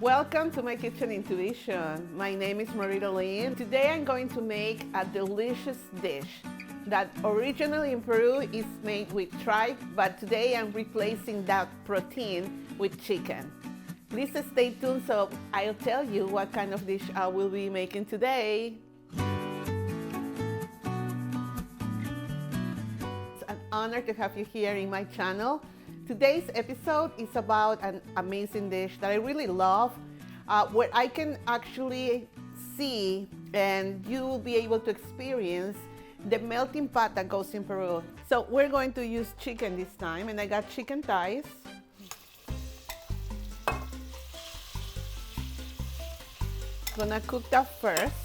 Welcome to my kitchen intuition. My name is MaritaLynn. Today I'm going to make a delicious dish that originally in Peru is made with tripe, but today I'm replacing that protein with chicken. Please stay tuned so I'll tell you what kind of dish I will be making today. It's an honor to have you here in my channel. Today's episode is about an amazing dish that I really love, where I can actually see and you will be able to experience the melting pot that goes in Peru. So we're going to use chicken this time, and I got chicken thighs. Gonna cook that first.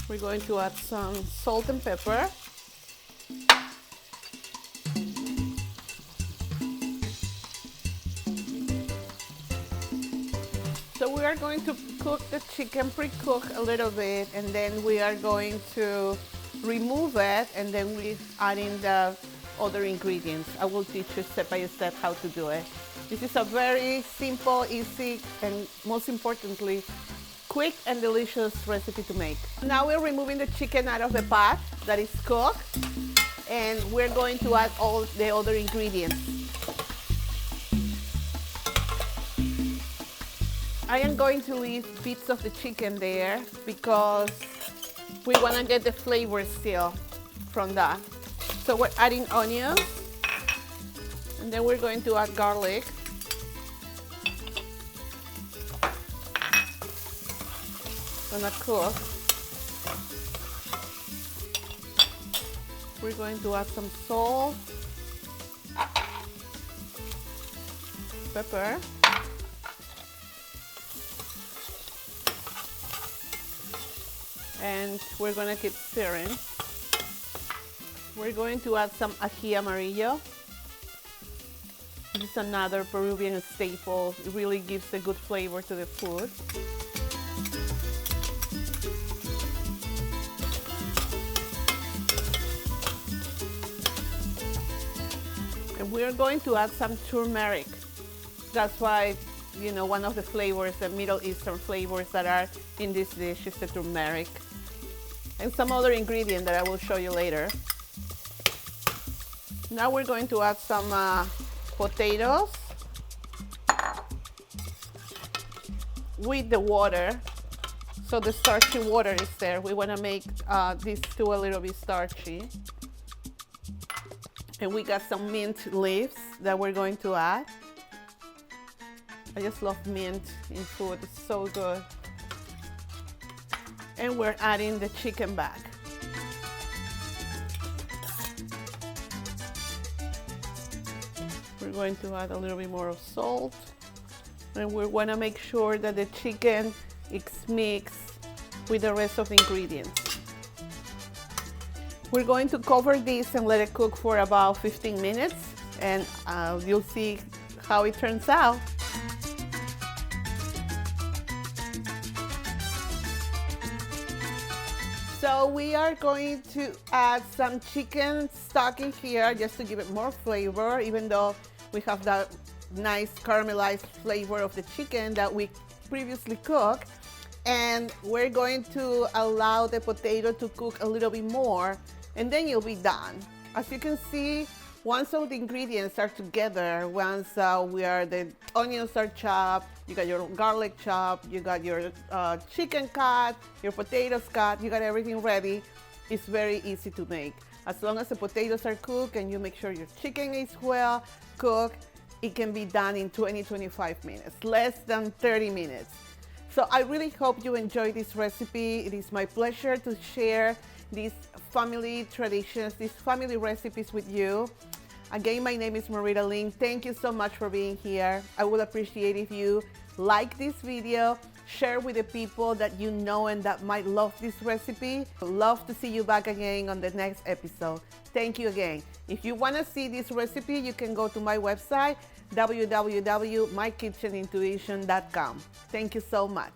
We're going to add some salt and pepper. So we are going to cook the chicken, pre-cook a little bit, and then we are going to remove it, and then we add in the other ingredients. I will teach you step by step how to do it. This is a very simple, easy, and most importantly, quick and delicious recipe to make. Now we're removing the chicken out of the pot that is cooked, and we're going to add all the other ingredients. I am going to leave bits of the chicken there because we want to get the flavor still from that. So we're adding onions, and then we're going to add garlic. Gonna cook. We're going to add some salt, pepper, and we're gonna keep stirring. We're going to add some ají amarillo. This is another Peruvian staple. It really gives a good flavor to the food. And we're going to add some turmeric. That's why, you know, one of the flavors, the Middle Eastern flavors that are in this dish is the turmeric. And some other ingredient that I will show you later. Now we're going to add some potatoes with the water. So the starchy water is there. We want to make this stew a little bit starchy. And we got some mint leaves that we're going to add. I just love mint in food, it's so good. And we're adding the chicken back. We're going to add a little bit more of salt. And we want to make sure that the chicken is mixed with the rest of the ingredients. We're going to cover this and let it cook for about 15 minutes, and you'll see how it turns out. So we are going to add some chicken stock in here just to give it more flavor, even though we have that nice caramelized flavor of the chicken that we previously cooked. And we're going to allow the potato to cook a little bit more, and then you'll be done. As you can see, once all the ingredients are together, once the onions are chopped, you got your garlic chopped, you got your chicken cut, your potatoes cut, you got everything ready. It's very easy to make. As long as the potatoes are cooked and you make sure your chicken is well cooked, it can be done in 20-25 minutes, less than 30 minutes. So I really hope you enjoy this recipe. It is my pleasure to share these family traditions, these family recipes with you. Again, my name is MaritaLynn. Thank you so much for being here. I would appreciate if you like this video, share with the people that you know and that might love this recipe. I'd love to see you back again on the next episode. Thank you again. If you want to see this recipe, you can go to my website, www.mykitchenintuition.com. Thank you so much.